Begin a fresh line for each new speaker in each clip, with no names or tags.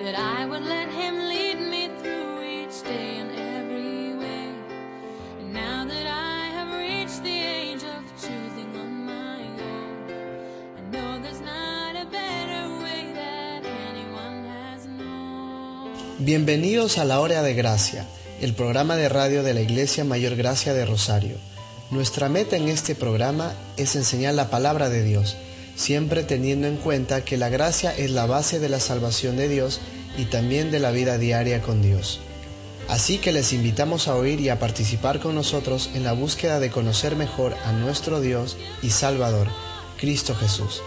that I would let him lead me through each day in every way. And now that I have reached the age of choosing on my own, I know there's not a better way that anyone has known.
Bienvenidos a La Hora de Gracia, el programa de radio de la Iglesia Mayor Gracia de Rosario. Nuestra meta en este programa es enseñar la palabra de Dios, siempre teniendo en cuenta que la gracia es la base de la salvación de Dios y también de la vida diaria con Dios. Así que les invitamos a oír y a participar con nosotros en la búsqueda de conocer mejor a nuestro Dios y Salvador, Cristo Jesús.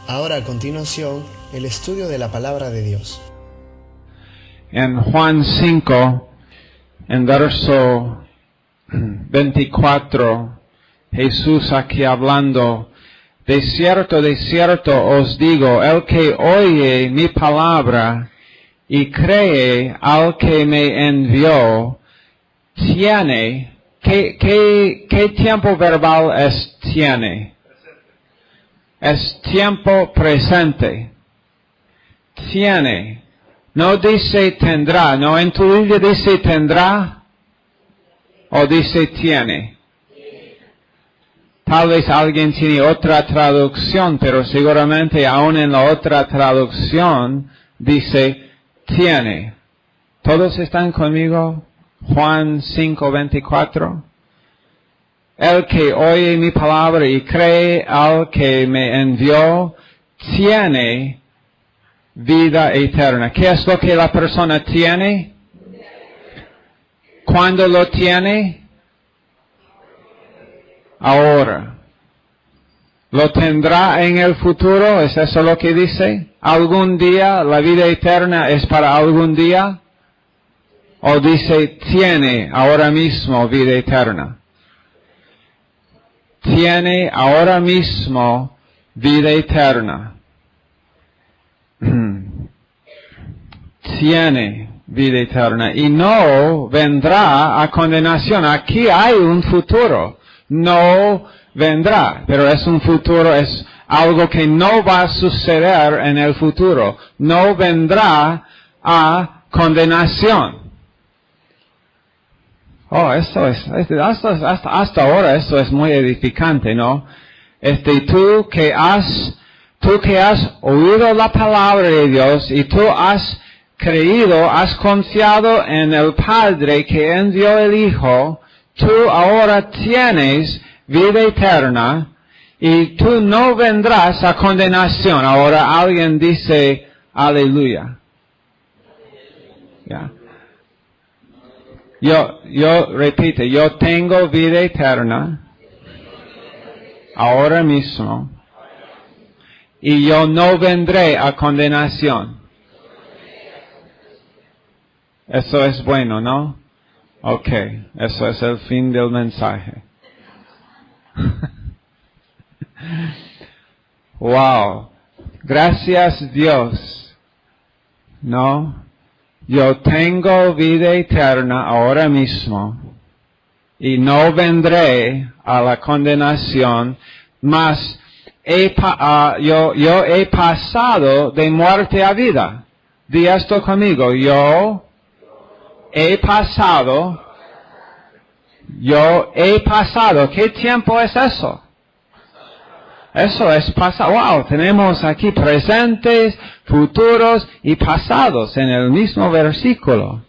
Ahora a continuación, el estudio de la palabra de Dios.
En Juan 5, en verso 24, Jesús aquí hablando, de cierto os digo, el que oye mi palabra y cree al que me envió, tiene, ¿qué tiempo verbal es tiene? Es tiempo presente. Tiene. No dice tendrá. No, en tu Biblia dice tendrá. O dice tiene. Tal vez alguien tiene otra traducción, pero seguramente aún en la otra traducción dice tiene. ¿Todos están conmigo? Juan 5:24. El que oye mi palabra y cree al que me envió, tiene vida eterna. ¿Qué es lo que la persona tiene? ¿Cuándo lo tiene? Ahora. ¿Lo tendrá en el futuro? ¿Es eso lo que dice? ¿Algún día? ¿La vida eterna es para algún día? ¿O dice tiene ahora mismo vida eterna? Tiene ahora mismo vida eterna. Tiene vida eterna y no vendrá a condenación. Aquí hay un futuro. No vendrá, pero es un futuro, es algo que no va a suceder en el futuro. No vendrá a condenación. Oh, hasta ahora esto es muy edificante, ¿no? Tú que has oído la palabra de Dios y tú has creído, has confiado en el Padre que envió el Hijo, tú ahora tienes vida eterna y tú no vendrás a condenación. Ahora alguien dice, aleluya. ¿Ya? Yo repito, yo tengo vida eterna ahora mismo y yo no vendré a condenación. Eso es bueno, ¿no? Ok, eso es el fin del mensaje. Wow, gracias Dios, ¿no? Yo tengo vida eterna ahora mismo y no vendré a la condenación, mas yo he pasado de muerte a vida. Di esto conmigo, yo he pasado. ¿Qué tiempo es eso? Eso es pasado. Wow, tenemos aquí presentes, futuros y pasados en el mismo versículo.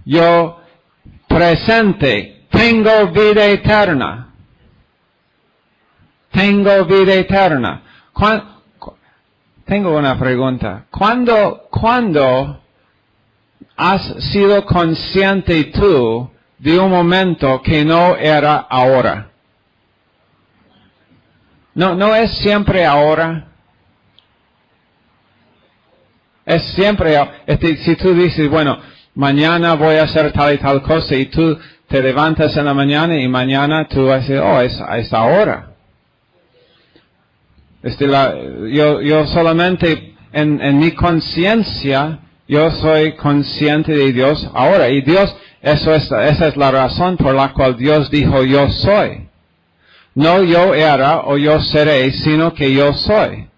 Yo presente, tengo vida eterna. Tengo vida eterna. Tengo una pregunta. ¿Cuándo has sido consciente tú de un momento que no era ahora? No es siempre ahora. Es siempre, si tú dices, bueno, mañana voy a hacer tal y tal cosa, y tú te levantas en la mañana y mañana tú vas a decir, oh, es ahora. Yo solamente en mi conciencia, yo soy consciente de Dios ahora. Y Dios, esa es la razón por la cual Dios dijo yo soy. No yo era o yo seré, sino que yo soy.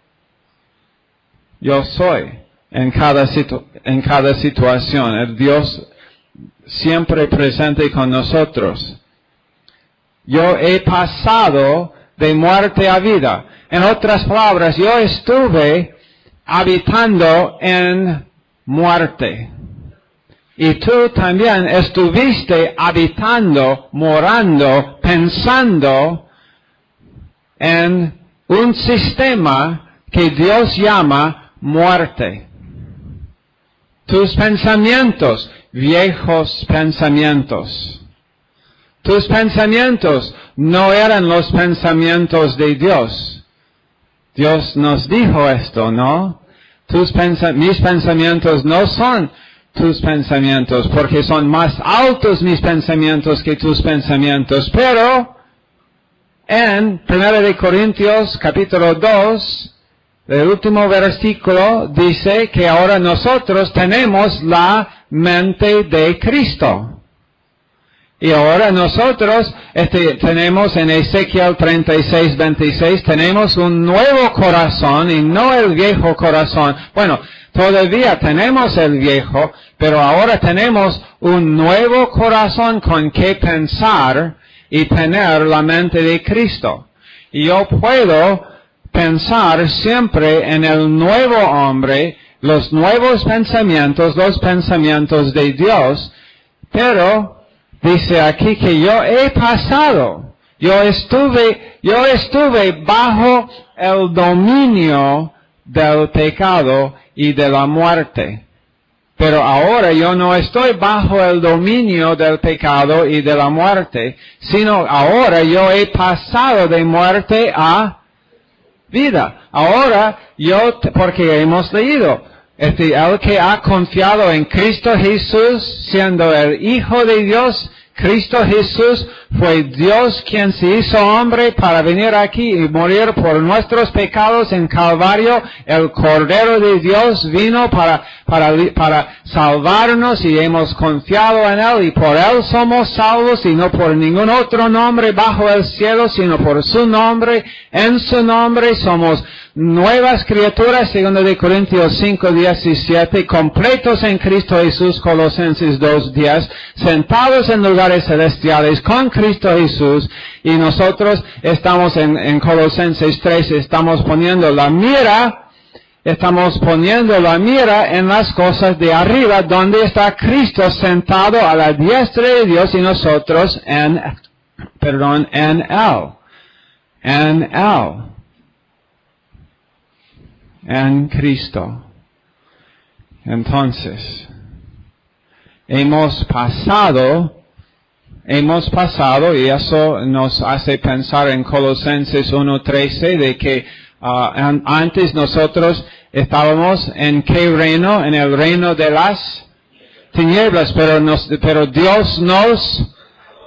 Yo soy. En cada situación. El Dios siempre presente con nosotros. Yo he pasado de muerte a vida. En otras palabras, yo estuve habitando en muerte. Y tú también estuviste habitando, morando, pensando en un sistema que Dios llama muerte. Tus pensamientos, viejos pensamientos. Tus pensamientos no eran los pensamientos de Dios. Dios nos dijo esto, ¿no? Mis pensamientos no son tus pensamientos, porque son más altos mis pensamientos que tus pensamientos. Pero, en 1 Corintios capítulo 2, el último versículo dice que ahora nosotros tenemos la mente de Cristo. Y ahora nosotros tenemos en Ezequiel 36:26, tenemos un nuevo corazón y no el viejo corazón. Bueno, todavía tenemos el viejo, pero ahora tenemos un nuevo corazón con que pensar y tener la mente de Cristo. Y yo puedo pensar siempre en el nuevo hombre, los nuevos pensamientos, los pensamientos de Dios, pero dice aquí que yo he pasado, yo estuve bajo el dominio del pecado y de la muerte. Pero ahora yo no estoy bajo el dominio del pecado y de la muerte, sino ahora yo he pasado de muerte a vida. Ahora porque hemos leído, el que ha confiado en Cristo Jesús, siendo el Hijo de Dios, Cristo Jesús fue Dios quien se hizo hombre para venir aquí y morir por nuestros pecados en Calvario. El Cordero de Dios vino para salvarnos y hemos confiado en Él y por Él somos salvos y no por ningún otro nombre bajo el cielo, sino por su nombre. En su nombre somos nuevas criaturas, 2 Corintios 5:17, completos en Cristo Jesús, Colosenses 2:10, sentados en lugares celestiales con Cristo Jesús, y nosotros estamos en Colosenses 3, estamos poniendo la mira en las cosas de arriba, donde está Cristo sentado a la diestra de Dios y nosotros en Él. En Cristo. Entonces, hemos pasado, y eso nos hace pensar en Colosenses 1:13, de que antes nosotros estábamos en qué reino, en el reino de las tinieblas, pero Dios nos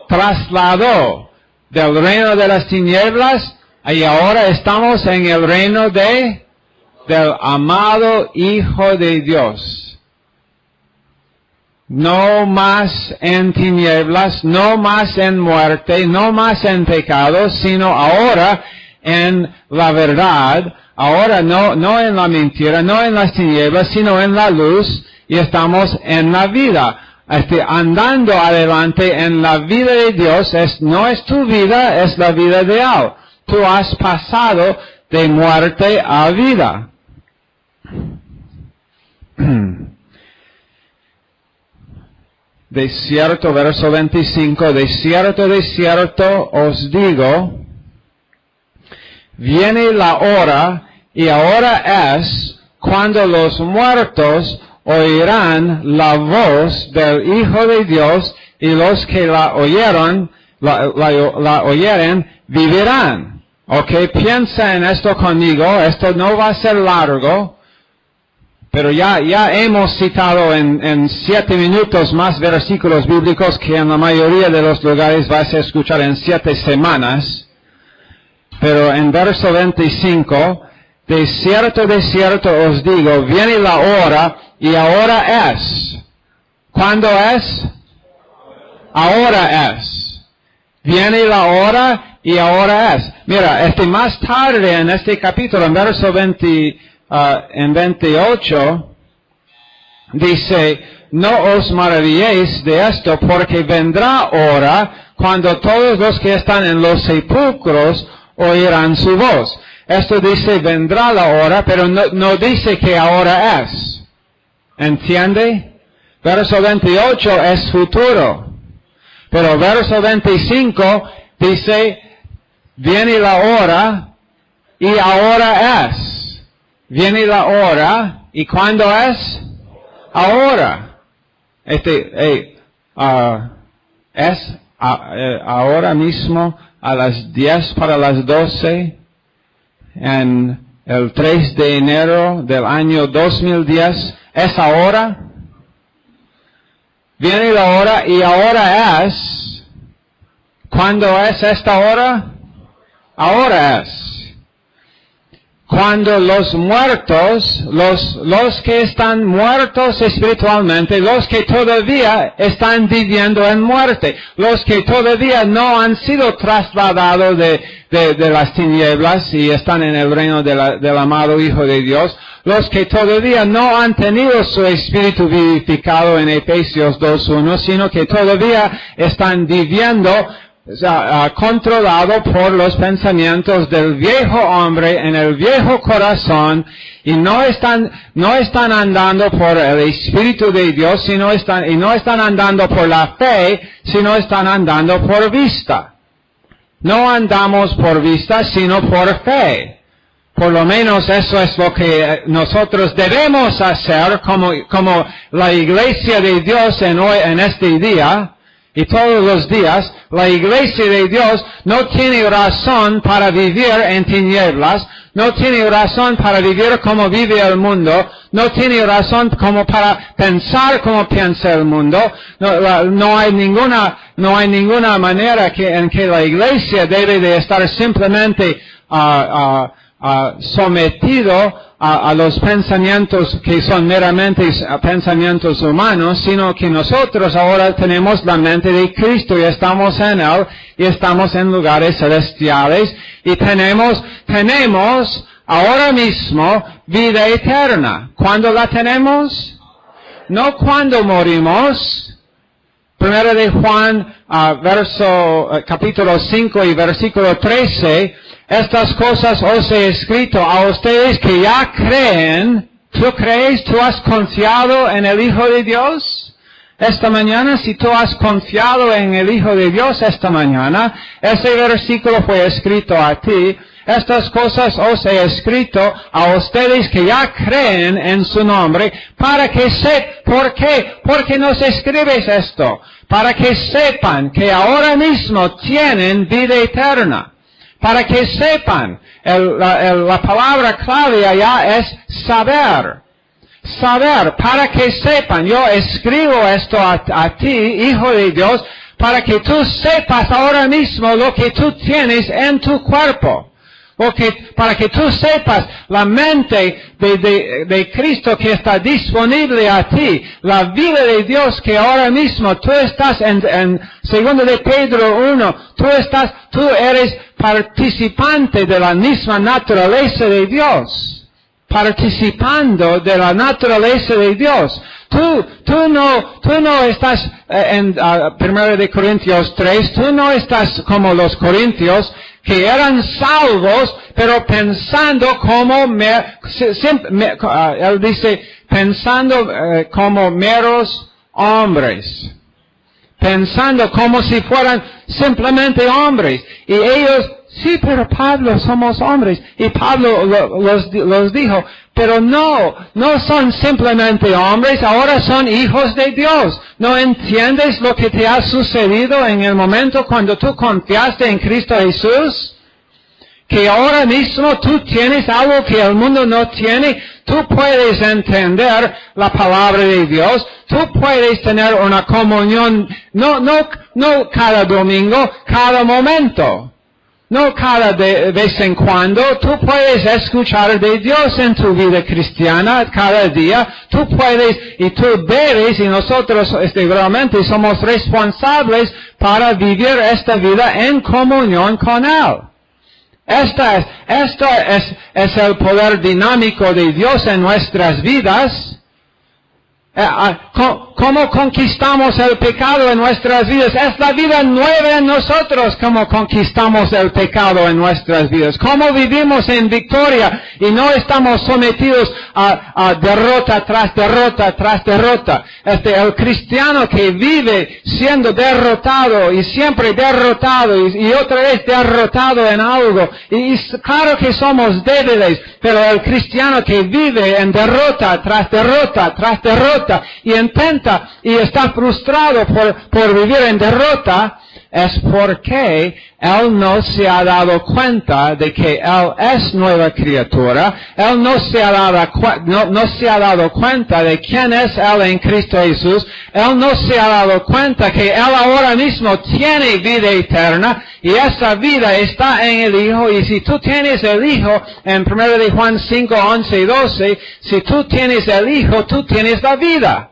trasladó del reino de las tinieblas y ahora estamos en el reino del amado Hijo de Dios. No más en tinieblas, no más en muerte, no más en pecado, sino ahora en la verdad, ahora no en la mentira, no en las tinieblas, sino en la luz, y estamos en la vida, andando adelante en la vida de Dios. No es tu vida, es la vida de Él. Tú has pasado de muerte a vida. De cierto, verso 25, de cierto os digo, viene la hora, y ahora es, cuando los muertos oirán la voz del Hijo de Dios, y los que la oyeren vivirán. Ok, piensa en esto conmigo, esto no va a ser largo, pero ya hemos citado en 7 minutos más versículos bíblicos que en la mayoría de los lugares vas a escuchar en 7 semanas. Pero en verso 25, de cierto os digo, viene la hora y ahora es. ¿Cuándo es? Ahora es. Viene la hora y ahora es. Mira, más tarde en este capítulo, en verso 28, dice, no os maravilléis de esto, porque vendrá hora cuando todos los que están en los sepulcros oirán su voz. Esto dice, vendrá la hora, pero no dice que ahora es. ¿Entiende? Verso 28 es futuro. Pero verso 25 dice, viene la hora y ahora es. Viene la hora y ¿cuándo es? Ahora. Es ahora mismo a las 10 para las 12 en el 3 de enero del año 2010. ¿Es ahora? Viene la hora y ahora es. ¿Cuándo es esta hora? Ahora es. Cuando los muertos, los que están muertos espiritualmente, los que todavía están viviendo en muerte, los que todavía no han sido trasladados de las tinieblas y están en el reino del amado Hijo de Dios, los que todavía no han tenido su espíritu vivificado en Efesios 2:1, sino que todavía están viviendo controlado por los pensamientos del viejo hombre en el viejo corazón y no están andando por el Espíritu de Dios, no están andando por la fe, sino están andando por vista. No andamos por vista, sino por fe. Por lo menos eso es lo que nosotros debemos hacer como la iglesia de Dios en este día. Y todos los días, la iglesia de Dios no tiene razón para vivir en tinieblas, no tiene razón para vivir como vive el mundo, no tiene razón como para pensar como piensa el mundo. No hay ninguna manera en que la iglesia debe de estar simplemente sometido a los pensamientos que son meramente pensamientos humanos, sino que nosotros ahora tenemos la mente de Cristo y estamos en Él y estamos en lugares celestiales y tenemos ahora mismo vida eterna. ¿Cuándo la tenemos? No cuando morimos. Primero de Juan, capítulo 5 y versículo 13, estas cosas os he escrito a ustedes que ya creen. ¿Tú crees? ¿Tú has confiado en el Hijo de Dios? Esta mañana, si tú has confiado en el Hijo de Dios esta mañana, ese versículo fue escrito a ti. Estas cosas os he escrito a ustedes que ya creen en su nombre, para que ¿por qué? ¿Por qué nos escribes esto? Para que sepan que ahora mismo tienen vida eterna. Para que sepan, la palabra clave allá es saber. Saber, para que sepan, yo escribo esto a ti, Hijo de Dios, para que tú sepas ahora mismo lo que tú tienes en tu cuerpo. Para que tú sepas la mente de Cristo que está disponible a ti, la vida de Dios que ahora mismo tú estás en 2 de Pedro 1, tú eres participante de la misma naturaleza de Dios, participando de la naturaleza de Dios. Tú no estás en 1 de Corintios 3, tú no estás como los corintios que eran salvos, pero pensando como, él dice, pensando como meros hombres. Pensando como si fueran simplemente hombres. Y ellos, sí, pero Pablo, somos hombres. Y Pablo los dijo, pero no son simplemente hombres, ahora son hijos de Dios. ¿No entiendes lo que te ha sucedido en el momento cuando tú confiaste en Cristo Jesús? que ahora mismo tú tienes algo que el mundo no tiene. Tú puedes entender la palabra de Dios. Tú puedes tener una comunión, no cada domingo, cada momento. No cada vez en cuando. Tú puedes escuchar de Dios en tu vida cristiana cada día. Tú puedes y tú debes, y nosotros realmente somos responsables para vivir esta vida en comunión con Él. Esto es el poder dinámico de Dios en nuestras vidas. ¿Cómo conquistamos el pecado en nuestras vidas? Es la vida nueva en nosotros como conquistamos el pecado en nuestras vidas. ¿Cómo vivimos en victoria y no estamos sometidos a derrota tras derrota tras derrota? El cristiano que vive siendo derrotado y siempre derrotado y otra vez derrotado en algo. Y claro que somos débiles, pero el cristiano que vive en derrota tras derrota tras derrota y intenta y está frustrado por vivir en derrota, es porque él no se ha dado cuenta de que él es nueva criatura. Él no se ha dado cuenta de quién es él en Cristo Jesús. Él no se ha dado cuenta que él ahora mismo tiene vida eterna y esa vida está en el Hijo. Y si tú tienes el Hijo, en 1 de Juan 5, 11 y 12, si tú tienes el Hijo, tú tienes la vida.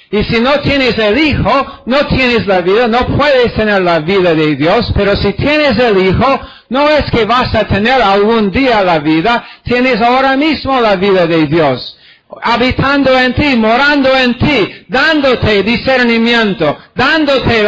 Y si no tienes el Hijo, no tienes la vida, no puedes tener la vida de Dios, pero si tienes el Hijo, no es que vas a tener algún día la vida, tienes ahora mismo la vida de Dios. Habitando en ti, morando en ti, dándote discernimiento, dándote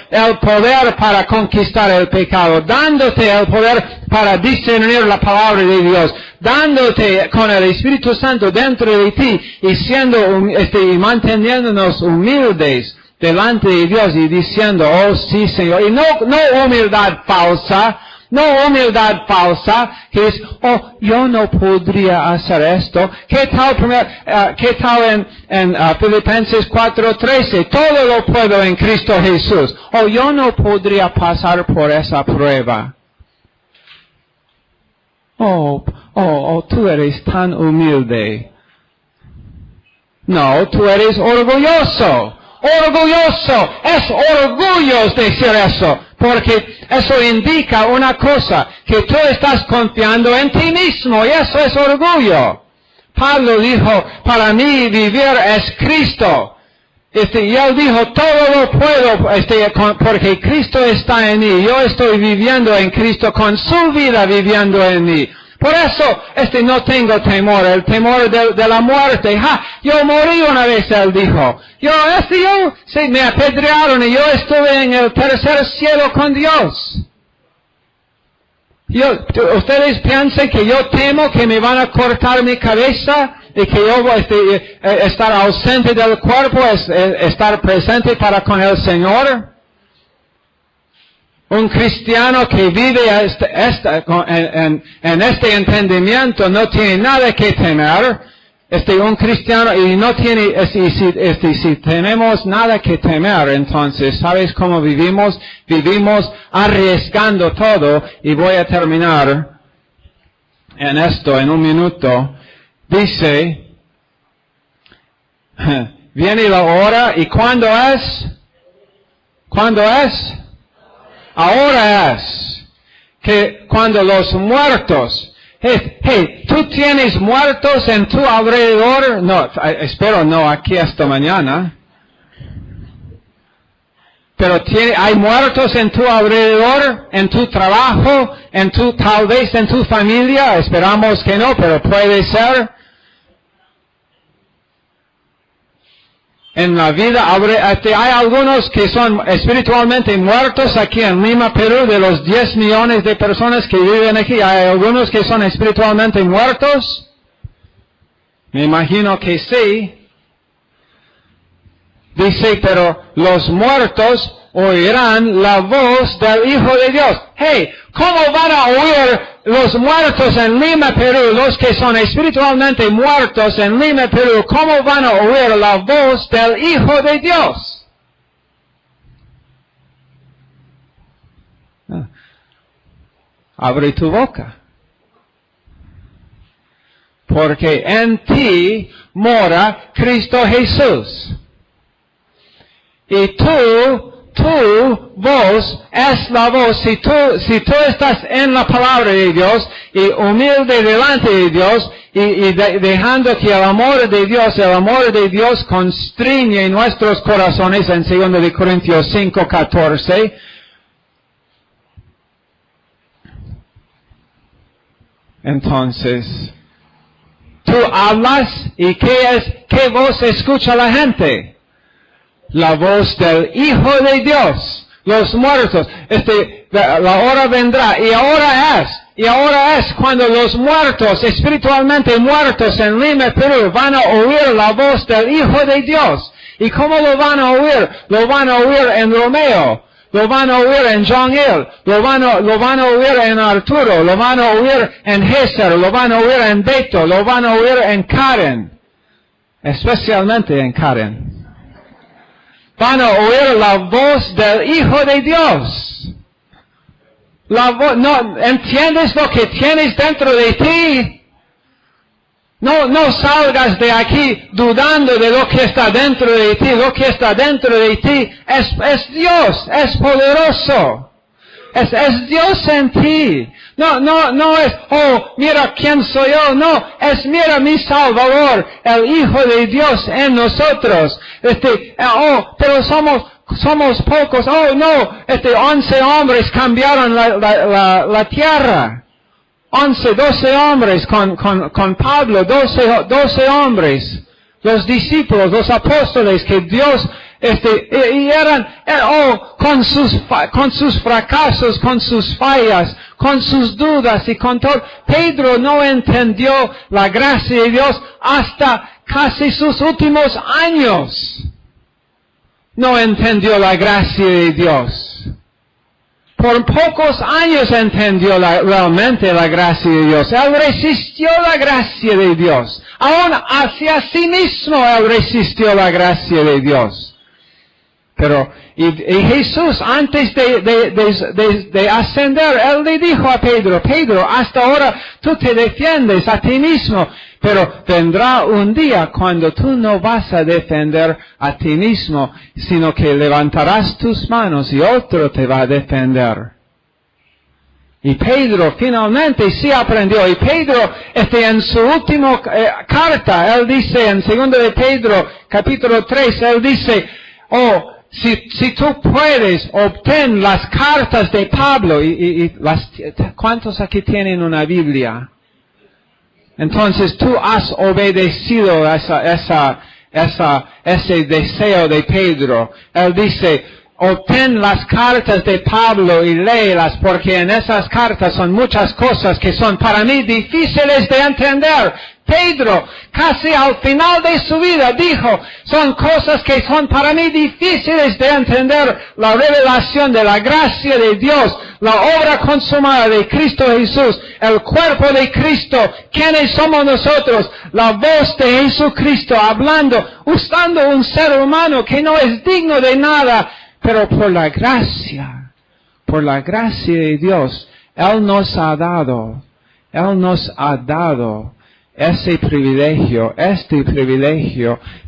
el poder para conquistar el pecado, dándote el poder para discernir la palabra de Dios, dándote con el Espíritu Santo dentro de ti y siendo y manteniéndonos humildes delante de Dios y diciendo, oh sí Señor, y no humildad falsa. No humildad falsa, que es, oh, yo no podría hacer esto. ¿Qué tal en Filipenses 4:13? Todo lo puedo en Cristo Jesús. Oh, yo no podría pasar por esa prueba. Oh, tú eres tan humilde. No, tú eres orgulloso. Orgulloso. Es orgullo decir eso. Porque eso indica una cosa, que tú estás confiando en ti mismo, y eso es orgullo. Pablo dijo, para mí vivir es Cristo. Y él dijo, todo lo puedo, porque Cristo está en mí. Yo estoy viviendo en Cristo, con su vida viviendo en mí. Por eso, no tengo temor, el temor de la muerte. Yo morí una vez, él dijo. Me apedrearon y yo estuve en el tercer cielo con Dios. Ustedes piensan que yo temo que me van a cortar mi cabeza y que yo voy a estar ausente del cuerpo, estar presente para con el Señor. Un cristiano que vive en este entendimiento no tiene nada que temer. Un cristiano y no tiene, si tenemos nada que temer, entonces, ¿sabes cómo vivimos? Vivimos arriesgando todo, y voy a terminar en esto en un minuto. Dice, viene la hora, ¿y cuándo es? ¿Cuándo es? Ahora es que cuando los muertos, ¿tú tienes muertos en tu alrededor? No, espero no aquí esta mañana. Pero hay muertos en tu alrededor, en tu trabajo, tal vez en tu familia. Esperamos que no, pero puede ser. En la vida, hay algunos que son espiritualmente muertos aquí en Lima, Perú. De los 10 millones de personas que viven aquí, hay algunos que son espiritualmente muertos. Me imagino que sí. Dice, pero los muertos oirán la voz del Hijo de Dios. ¿Cómo van a oír los muertos en Lima, Perú, los que son espiritualmente muertos en Lima, Perú? ¿Cómo van a oír la voz del Hijo de Dios? abre tu boca. Porque en ti mora Cristo Jesús. Y voz es la voz. Si tú estás en la palabra de Dios y humilde delante de Dios y dejando que el amor de Dios constriñe nuestros corazones en 2 Corintios 5:14. Entonces, tú hablas y ¿qué voz escucha la gente? La voz del Hijo de Dios, los muertos. La hora vendrá y ahora es cuando los muertos, espiritualmente muertos en Lima, Perú, van a oír la voz del Hijo de Dios. ¿Y cómo lo van a oír? Lo van a oír en Romeo, lo van a oír en John Hill, lo van a oír en Arturo, lo van a oír en Gesser, lo van a oír en Beto, lo van a oír en Karen, especialmente en Karen. Van a oír la voz del Hijo de Dios. No, ¿entiendes lo que tienes dentro de ti? No salgas de aquí dudando de lo que está dentro de ti. Lo que está dentro de ti es Dios, es poderoso. Es Dios en ti. No es, mira quién soy yo. No, mira mi Salvador, el Hijo de Dios en nosotros. Pero somos pocos. 11 hombres cambiaron la tierra. 12 hombres con Pablo, 12 hombres. Los discípulos, los apóstoles que Dios, y eran, con sus fracasos, con sus fallas, con sus dudas y con todo. Pedro no entendió la gracia de Dios hasta casi sus últimos años. No entendió la gracia de Dios. Por pocos años entendió realmente la gracia de Dios. Él resistió la gracia de Dios. Aún hacia sí mismo él resistió la gracia de Dios. Pero, y Jesús, antes de ascender, él le dijo a Pedro, hasta ahora tú te defiendes a ti mismo, pero vendrá un día cuando tú no vas a defender a ti mismo, sino que levantarás tus manos y otro te va a defender. Y Pedro finalmente sí aprendió. Y Pedro, en su última carta, él dice, en 2 de Pedro, capítulo 3, él dice, si tú puedes, obtén las cartas de Pablo. ¿Cuántos aquí tienen una Biblia? Entonces tú has obedecido ese deseo de Pedro. Él dice, obtén las cartas de Pablo y léelas, porque en esas cartas son muchas cosas que son para mí difíciles de entender. Pedro, casi al final de su vida, dijo, son cosas que son para mí difíciles de entender. La revelación de la gracia de Dios, la obra consumada de Cristo Jesús, el cuerpo de Cristo, ¿quiénes somos nosotros? La voz de Jesucristo hablando, usando un ser humano que no es digno de nada, pero por la gracia de Dios, Él nos ha dado este privilegio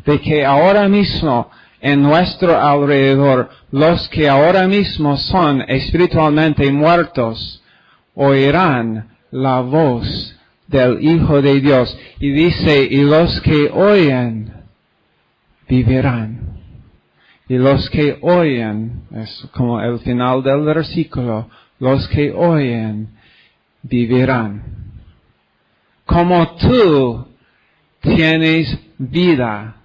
de que ahora mismo en nuestro alrededor, los que ahora mismo son espiritualmente muertos, oirán la voz del Hijo de Dios. Y dice, y los que oyen, vivirán. Y los que oyen, es como el final del versículo, los que oyen, vivirán. Como tú tienes vida,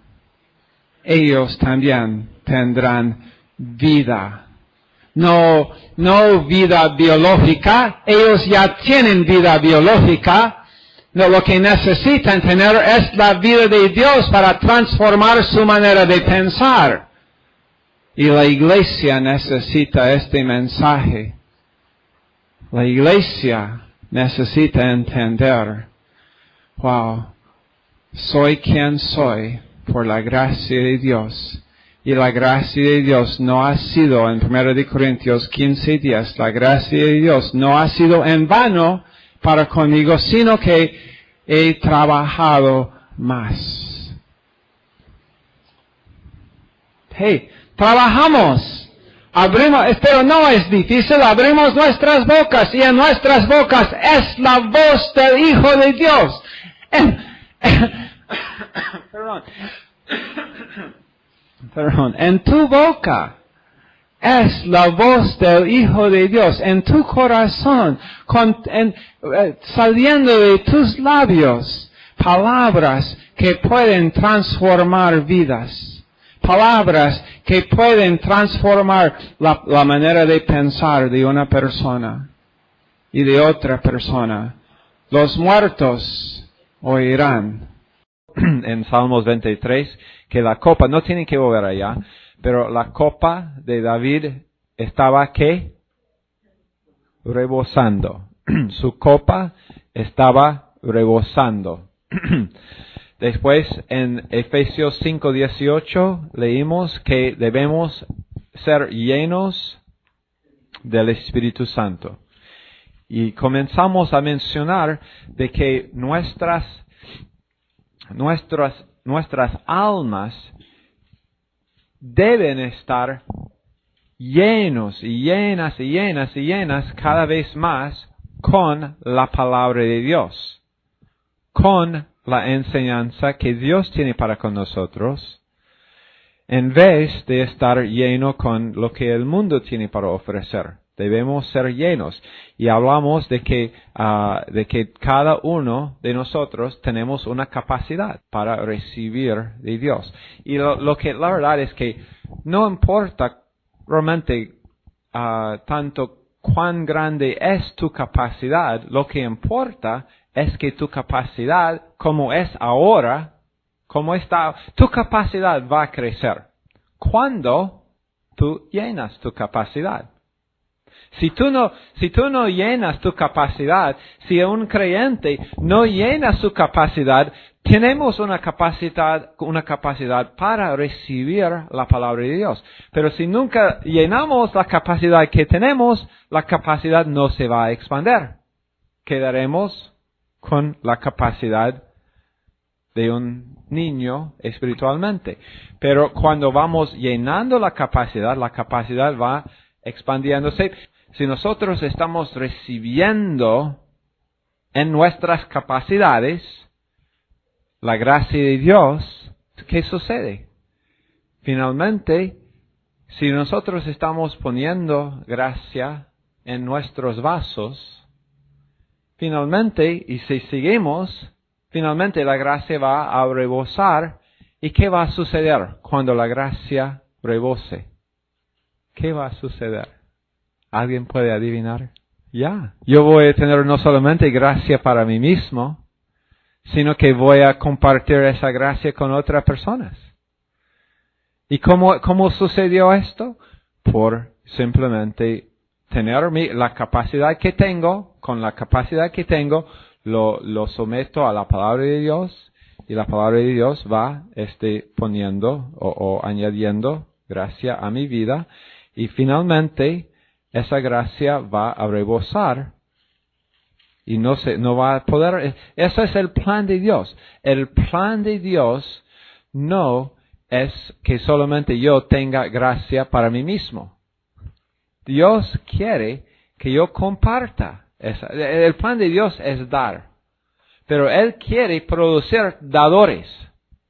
ellos también tendrán vida. No vida biológica, ellos ya tienen vida biológica. No, lo que necesitan tener es la vida de Dios para transformar su manera de pensar. Y la iglesia necesita este mensaje. La iglesia necesita entender, wow, soy quien soy por la gracia de Dios. Y la gracia de Dios no ha sido, en 1 Corintios 15:10, la gracia de Dios no ha sido en vano para conmigo, sino que he trabajado más. Hey, trabajamos. Abrimos, pero no es difícil, abrimos nuestras bocas y en nuestras bocas es la voz del Hijo de Dios. Perdón, en tu boca es la voz del Hijo de Dios, en tu corazón, saliendo de tus labios, palabras que pueden transformar vidas. Palabras que pueden transformar la manera de pensar de una persona y de otra persona. Los muertos oirán. En Salmos 23, que la copa, no tienen que volver allá, pero la copa de David estaba, ¿qué? Rebosando. Su copa estaba rebosando. Después, en Efesios 5:18, leímos que debemos ser llenos del Espíritu Santo. Y comenzamos a mencionar de que nuestras almas deben estar llenos y llenas y llenas y llenas cada vez más con la palabra de Dios, con la enseñanza que Dios tiene para con nosotros, en vez de estar lleno con lo que el mundo tiene para ofrecer. Debemos ser llenos. Y hablamos de que cada uno de nosotros tenemos una capacidad para recibir de Dios. Y lo que la verdad es que no importa realmente tanto cuán grande es tu capacidad, lo que importa es que tu capacidad, como es ahora, como está, tu capacidad va a crecer cuando tú llenas tu capacidad. Si tú no llenas tu capacidad, si un creyente no llena su capacidad, tenemos una capacidad para recibir la palabra de Dios. Pero si nunca llenamos la capacidad que tenemos, la capacidad no se va a expandir. Quedaremos con la capacidad de un niño espiritualmente. Pero cuando vamos llenando la capacidad va expandiéndose. Si nosotros estamos recibiendo en nuestras capacidades la gracia de Dios, ¿qué sucede? Finalmente, si nosotros estamos poniendo gracia en nuestros vasos, finalmente, y si seguimos, finalmente la gracia va a rebosar. ¿Y qué va a suceder cuando la gracia rebose? ¿Qué va a suceder? ¿Alguien puede adivinar? Ya. Yo voy a tener no solamente gracia para mí mismo, sino que voy a compartir esa gracia con otras personas. ¿Y cómo sucedió esto? Por simplemente tener la capacidad que tengo, con la capacidad que tengo, lo someto a la palabra de Dios, y la palabra de Dios va poniendo o añadiendo gracia a mi vida, y finalmente esa gracia va a rebosar y no va a poder. Ese es el plan de Dios. El plan de Dios no es que solamente yo tenga gracia para mí mismo. Dios quiere que yo comparta. El plan de Dios es dar. Pero Él quiere producir dadores.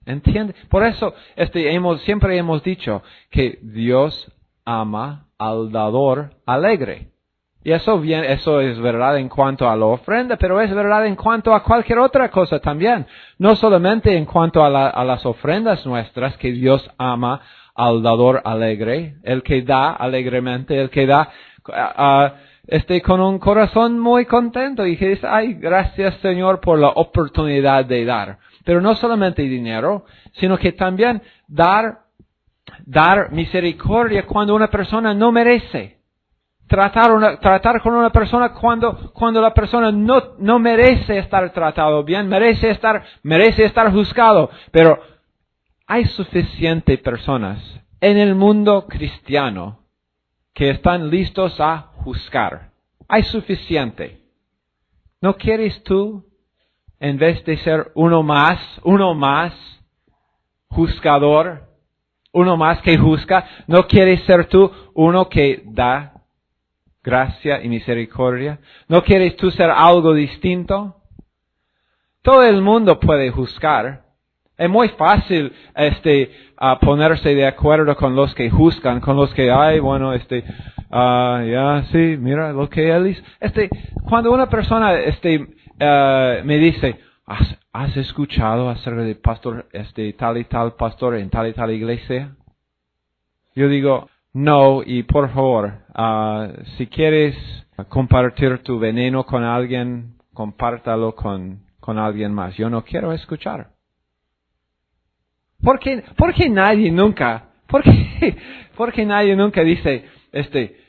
¿Entiende? Por eso siempre hemos dicho que Dios ama al dador alegre. Y eso es verdad en cuanto a la ofrenda, pero es verdad en cuanto a cualquier otra cosa también. No solamente en cuanto a las ofrendas nuestras, que Dios ama al dador alegre, el que da alegremente, el que da con un corazón muy contento y que dice, ay, gracias Señor por la oportunidad de dar. Pero no solamente dinero, sino que también dar misericordia cuando una persona no merece. Tratar con una persona cuando la persona no merece estar tratado bien, merece estar juzgado. Pero hay suficientes personas en el mundo cristiano que están listos a juzgar. Hay suficiente. ¿No quieres tú, en vez de ser uno más juzgador, uno más que juzga, no quieres ser tú uno que da gracia y misericordia? ¿No quieres tú ser algo distinto? Todo el mundo puede juzgar. Es muy fácil ponerse de acuerdo con los que juzgan, con los que sí, mira lo que él hizo. Cuando una persona me dice, ¿has escuchado acerca de pastor, tal y tal pastor en tal y tal iglesia? Yo digo, no, y por favor, si quieres compartir tu veneno con alguien, compártalo con alguien más. Yo no quiero escuchar. ¿Por qué nadie nunca dice,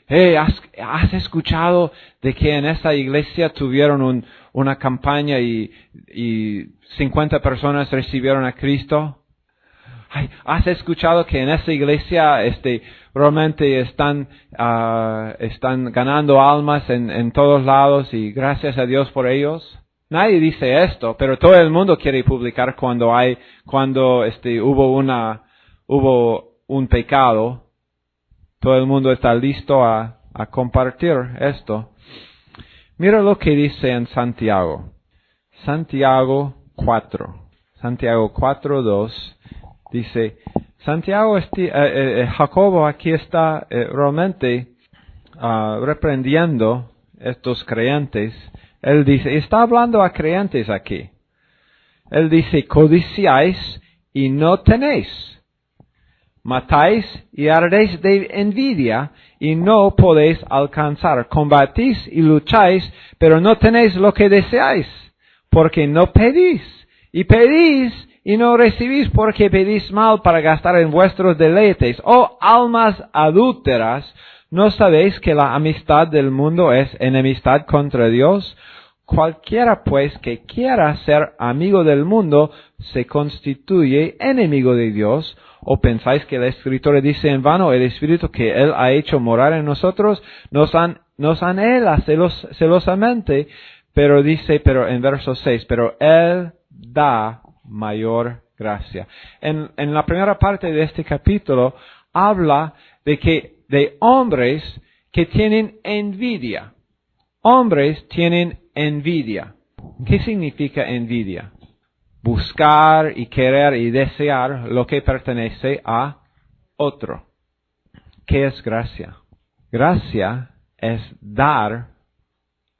hey, ¿has escuchado de que en esa iglesia tuvieron una campaña y 50 personas recibieron a Cristo? Ay, ¿has escuchado que en esa iglesia realmente están ganando almas en todos lados y gracias a Dios por ellos? Nadie dice esto, pero todo el mundo quiere publicar cuando hubo un pecado. Todo el mundo está listo a compartir esto. Mira lo que dice en Santiago. Santiago 4:2 dice, Jacobo aquí está realmente reprendiendo estos creyentes. Él dice, está hablando a creyentes aquí. Él dice, codiciáis y no tenéis. Matáis y ardéis de envidia y no podéis alcanzar. Combatís y lucháis, pero no tenéis lo que deseáis, porque no pedís. Y pedís y no recibís, porque pedís mal para gastar en vuestros deleites. Oh almas adúlteras, ¿no sabéis que la amistad del mundo es enemistad contra Dios? Cualquiera pues que quiera ser amigo del mundo se constituye enemigo de Dios. ¿O pensáis que la Escritura dice en vano, el Espíritu que Él ha hecho morar en nosotros nos anhela celosamente? Pero dice, en verso 6, pero Él da mayor gracia. En la primera parte de este capítulo habla de hombres que tienen envidia. Hombres tienen envidia. ¿Qué significa envidia? Buscar y querer y desear lo que pertenece a otro. ¿Qué es gracia? Gracia es dar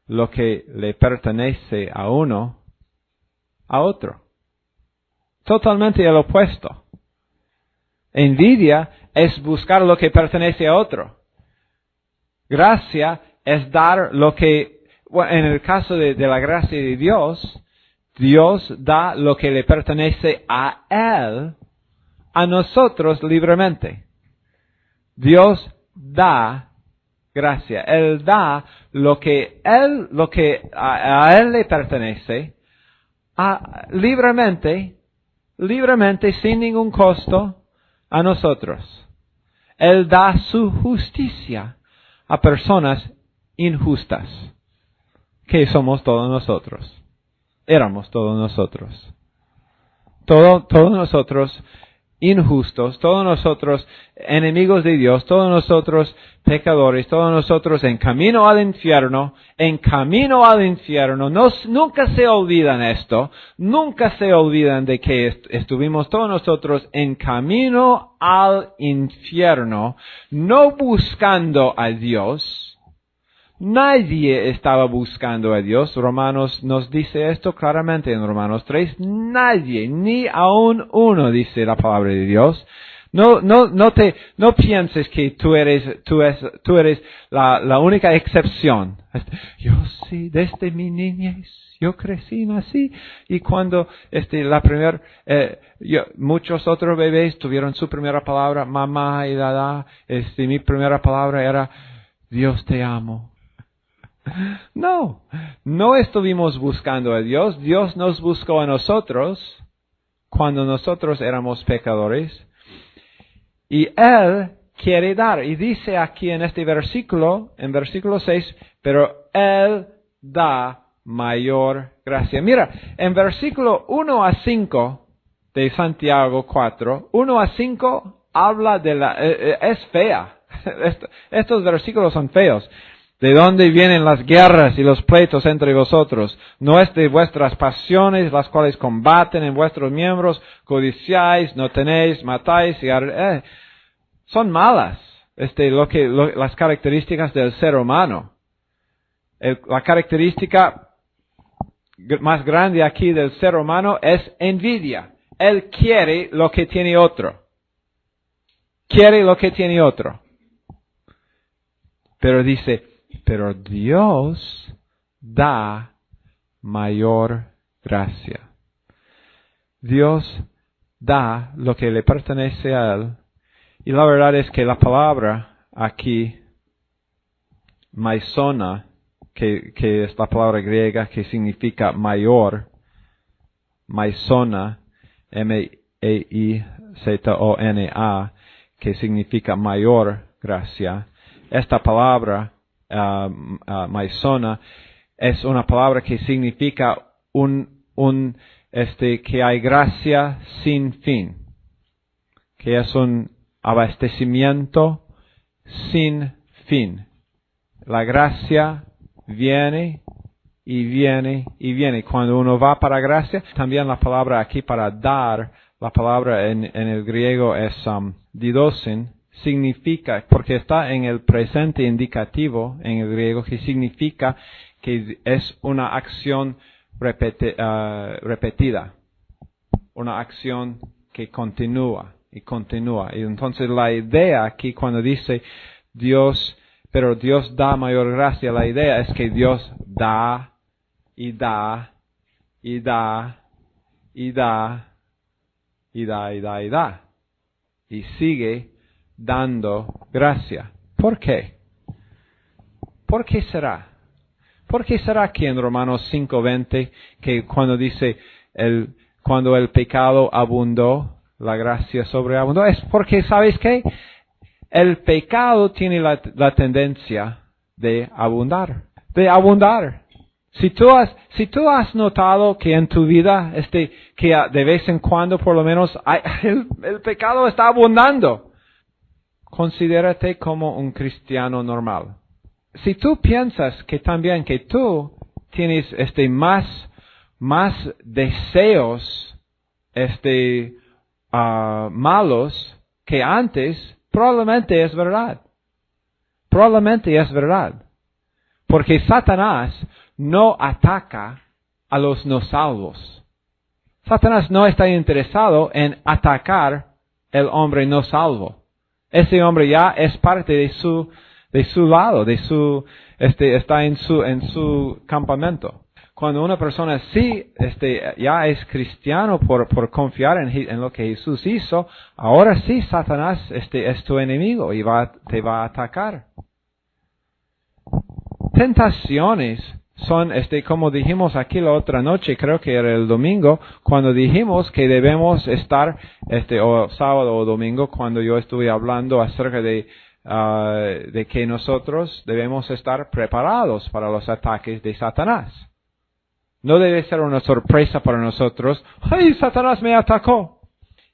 lo que le pertenece a uno a otro. Totalmente el opuesto. Envidia es buscar lo que pertenece a otro. Gracia es dar lo que, en el caso de la gracia de Dios, Dios da lo que le pertenece a Él, a nosotros libremente. Dios da gracia. Él da lo que a Él le pertenece, libremente, sin ningún costo, a nosotros. Él da su justicia a personas injustas, que somos todos nosotros. Éramos todos nosotros. Todos nosotros injustos, todos nosotros enemigos de Dios, todos nosotros pecadores, todos nosotros en camino al infierno. Nunca se olvidan esto, nunca se olvidan de que estuvimos todos nosotros en camino al infierno, no buscando a Dios. Nadie estaba buscando a Dios. Romanos nos dice esto claramente en Romanos 3. Nadie, ni aun uno, dice la palabra de Dios. No pienses que tú eres la única excepción. Yo sí, desde mi niñez, yo crecí así. Y cuando muchos otros bebés tuvieron su primera palabra, mamá y dada. Mi primera palabra era, Dios te amo. No estuvimos buscando a Dios. Dios nos buscó a nosotros cuando nosotros éramos pecadores. Y Él quiere dar. Y dice aquí en este versículo, en versículo 6, pero Él da mayor gracia. Mira, en versículo 1 a 5 de Santiago 4, 1 a 5 habla de es fea. Estos versículos son feos. ¿De dónde vienen las guerras y los pleitos entre vosotros? ¿No es de vuestras pasiones las cuales combaten en vuestros miembros? Codiciáis, no tenéis, matáis y son malas. Las características del ser humano. La característica más grande aquí del ser humano es envidia. Él quiere lo que tiene otro. Quiere lo que tiene otro. Pero dice, pero Dios da mayor gracia. Dios da lo que le pertenece a Él. Y la verdad es que la palabra aquí, maisona, que es la palabra griega que significa mayor, maisona, M-E-I-Z-O-N-A, que significa mayor gracia. Esta palabra, maisona, es una palabra que significa que hay gracia sin fin, que es un abastecimiento sin fin. La gracia viene y viene y viene. Cuando uno va para gracia, también la palabra aquí para dar, la palabra en el griego es didosin, significa, porque está en el presente indicativo en el griego, que significa que es una acción repetida, una acción que continúa y continúa. Y entonces la idea aquí cuando dice Dios, pero Dios da mayor gracia, la idea es que Dios da y da y da y da y da y da y da y sigue dando gracia. ¿Por qué? ¿Por qué será? ¿Por qué será que en Romanos 5:20, que cuando dice cuando el pecado abundó, la gracia sobreabundó? Es porque, ¿sabes qué? El pecado tiene la tendencia de abundar. Si tú has notado que en tu vida, que de vez en cuando por lo menos el pecado está abundando, considérate como un cristiano normal. Si tú piensas que también que tú tienes más deseos malos que antes, probablemente es verdad. Probablemente es verdad. Porque Satanás no ataca a los no salvos. Satanás no está interesado en atacar el hombre no salvo. Ese hombre ya es parte de su lado, está en su campamento. Cuando una persona sí, ya es cristiano por confiar en lo que Jesús hizo, ahora sí Satanás, es tu enemigo y te va a atacar. Tentaciones son, como dijimos aquí la otra noche, creo que era el domingo, cuando dijimos que debemos estar, o sábado o domingo, cuando yo estuve hablando acerca de que nosotros debemos estar preparados para los ataques de Satanás. No debe ser una sorpresa para nosotros. ¡Ay, Satanás me atacó!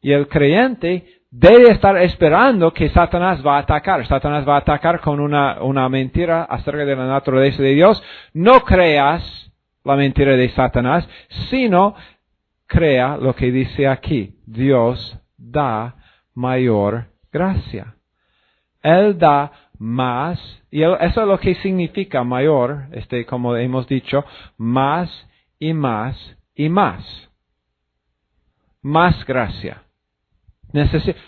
Y el creyente debe estar esperando que Satanás va a atacar. Satanás va a atacar con una mentira acerca de la naturaleza de Dios. No creas la mentira de Satanás, sino crea lo que dice aquí. Dios da mayor gracia. Él da más, y eso es lo que significa mayor, como hemos dicho, más y más y más. Más gracia.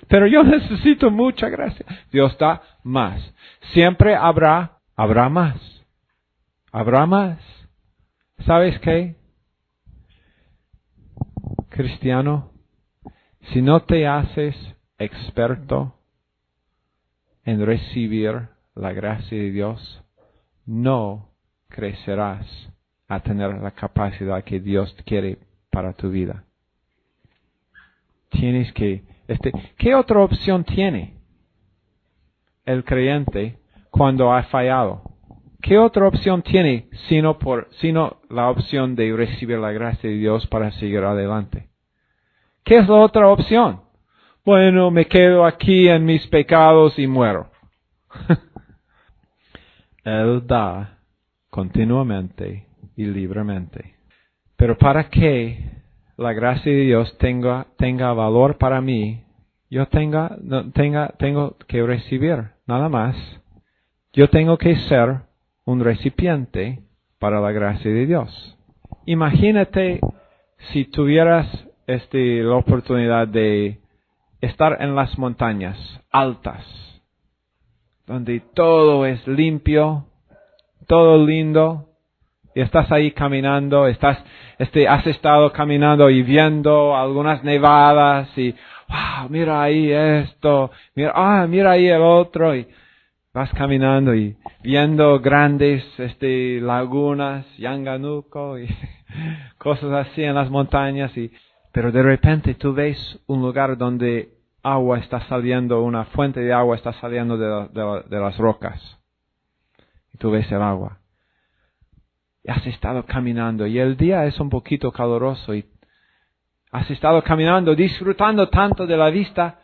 Pero yo necesito mucha gracia. Dios da más. Siempre habrá más. Habrá más. ¿Sabes qué? Cristiano, si no te haces experto en recibir la gracia de Dios, no crecerás a tener la capacidad que Dios quiere para tu vida. Tienes que, ¿qué otra opción tiene? el creyente cuando ha fallado? ¿Qué otra opción tiene sino la opción de recibir la gracia de Dios para seguir adelante? ¿Qué es la otra opción? Bueno, me quedo aquí en mis pecados y muero. Él da continuamente y libremente. Pero para que la gracia de Dios tenga valor para mí, yo tengo que recibir, nada más. Yo tengo que ser un recipiente para la gracia de Dios. Imagínate si tuvieras la oportunidad de estar en las montañas altas, donde todo es limpio, todo lindo, y estás ahí caminando, has estado caminando y viendo algunas nevadas y, wow, mira ahí esto, mira ahí el otro, y vas caminando y viendo grandes lagunas, Yanganuco y cosas así en las montañas, pero de repente tú ves un lugar donde agua está saliendo, una fuente de agua está saliendo de las rocas. Y tú ves el agua. Y has estado caminando y el día es un poquito caluroso y has estado caminando, disfrutando tanto de la vista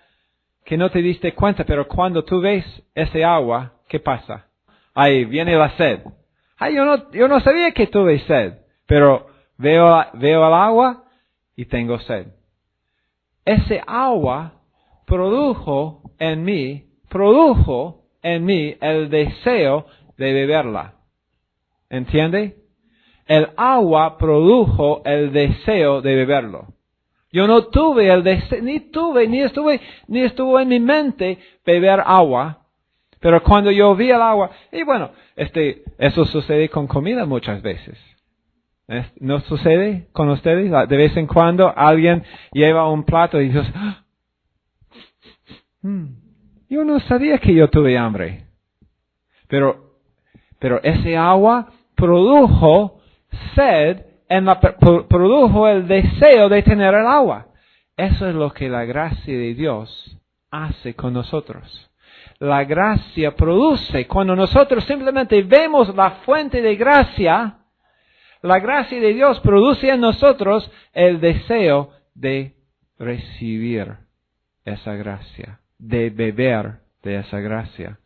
que no te diste cuenta, pero cuando tú ves ese agua, ¿qué pasa? Ahí viene la sed. Ay, yo no sabía que tuve sed, pero veo el agua y tengo sed. Ese agua produjo en mí el deseo de beberla. ¿Entiende? El agua produjo el deseo de beberlo. Yo no tuve el deseo, ni estuvo en mi mente beber agua, pero cuando yo vi el agua, y bueno, eso sucede con comida muchas veces. ¿No sucede con ustedes? De vez en cuando alguien lleva un plato y dice, yo no sabía que yo tuve hambre. Pero ese agua produjo sed, produjo el deseo de tener el agua. Eso es lo que la gracia de Dios hace con nosotros. La gracia produce, cuando nosotros simplemente vemos la fuente de gracia, la gracia de Dios produce en nosotros el deseo de recibir esa gracia, de beber de esa gracia.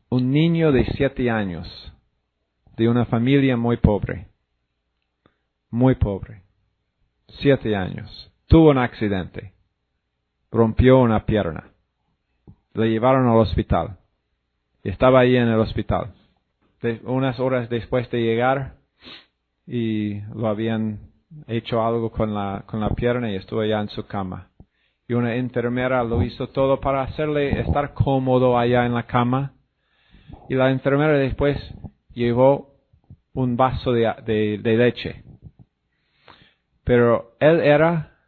Un niño de 7 años, de una familia muy pobre, 7 años, tuvo un accidente, rompió una pierna, le llevaron al hospital, y estaba ahí en el hospital. Unas horas después de llegar, y lo habían hecho algo con la pierna y estuvo ya en su cama. Y una enfermera lo hizo todo para hacerle estar cómodo allá en la cama. Y la enfermera después llevó un vaso de leche. Pero él era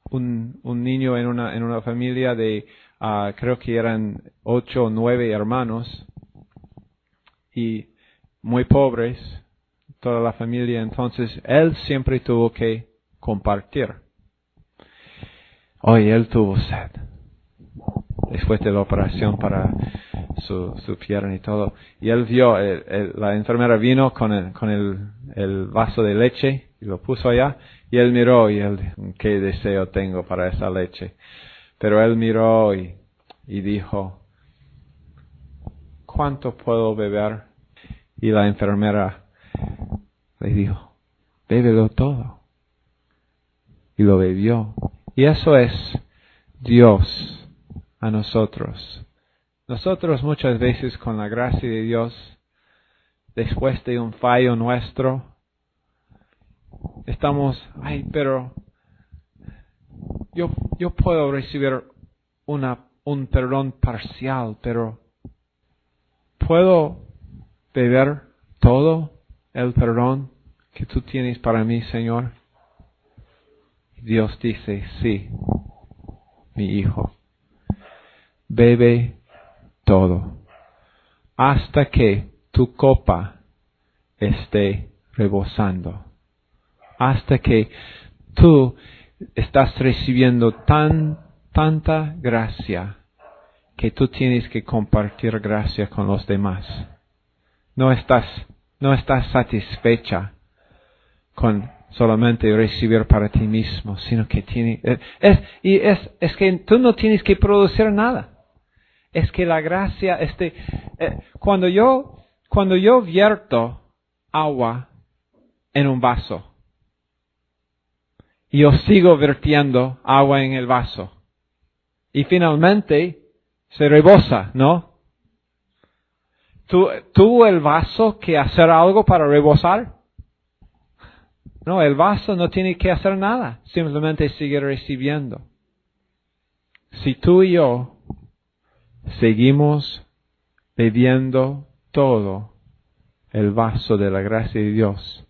un niño en una familia de, creo que eran 8 o 9 hermanos. Y muy pobres, toda la familia. Entonces, él siempre tuvo que compartir. Hoy él tuvo sed. Después de la operación para su pierna y todo. Y él vio, la enfermera vino con el vaso de leche y lo puso allá. Y él miró y él, qué deseo tengo para esa leche. Pero él miró y dijo, ¿cuánto puedo beber? Y la enfermera le dijo, bébelo todo. Y lo bebió. Y eso es Dios a nosotros. Nosotros muchas veces con la gracia de Dios, después de un fallo nuestro, estamos, pero yo puedo recibir un perdón parcial, pero ¿puedo beber todo el perdón que tú tienes para mí, Señor? Dios dice, sí, mi hijo, bebe todo, hasta que tu copa esté rebosando, hasta que tú estás recibiendo tanta gracia que tú tienes que compartir gracia con los demás. No estás satisfecha con solamente recibir para ti mismo, sino que es que tú no tienes que producir nada. Es que la gracia, cuando yo vierto agua en un vaso, y yo sigo vertiendo agua en el vaso, y finalmente se rebosa, ¿no? ¿Tuvo el vaso que hacer algo para rebosar? No, el vaso no tiene que hacer nada, simplemente sigue recibiendo. Si tú y yo seguimos bebiendo todo el vaso de la gracia de Dios,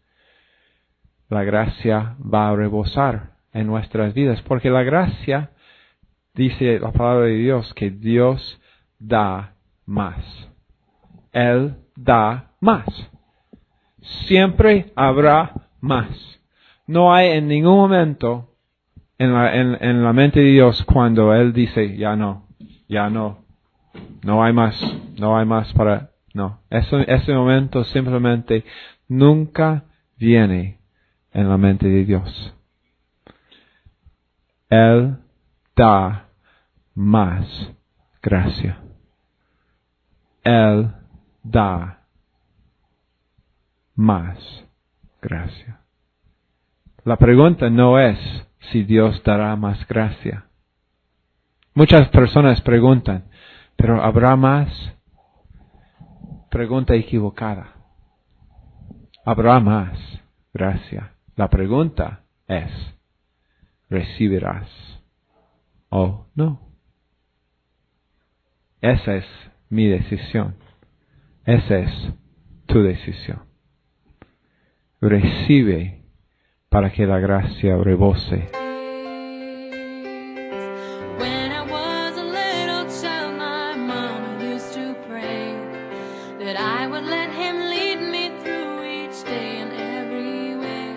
la gracia va a rebosar en nuestras vidas, porque la gracia, dice la palabra de Dios, que Dios da más. Él da más. Siempre habrá más. No hay en ningún momento en la mente de Dios cuando Él dice, ya no hay más para, no. Ese momento simplemente nunca viene en la mente de Dios. Él da más gracia. Él da más gracia. La pregunta no es si Dios dará más gracia. Muchas personas preguntan, ¿pero habrá más? Pregunta equivocada. Habrá más gracia. La pregunta es, ¿recibirás o no? Esa es mi decisión. Esa es tu decisión. Recibe para que la gracia rebose.
When I was a little child, my mama used to pray that I would let Him lead me through each day and every way.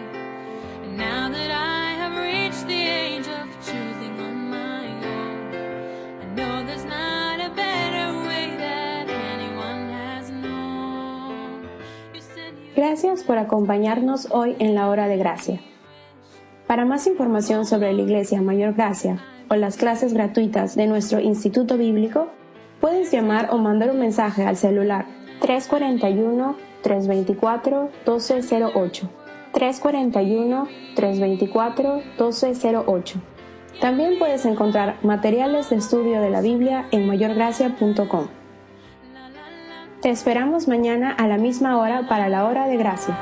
And now that I have reached the age of choosing on my own, I know there's not a better way that anyone has known. You said you
Gracias por acompañarnos hoy en la Hora de Gracia. Para más información sobre la Iglesia Mayor Gracia o las clases gratuitas de nuestro Instituto Bíblico, puedes llamar o mandar un mensaje al celular 341-324-1208. 341-324-1208. También puedes encontrar materiales de estudio de la Biblia en mayorgracia.com. Te esperamos mañana a la misma hora para la Hora de Gracia.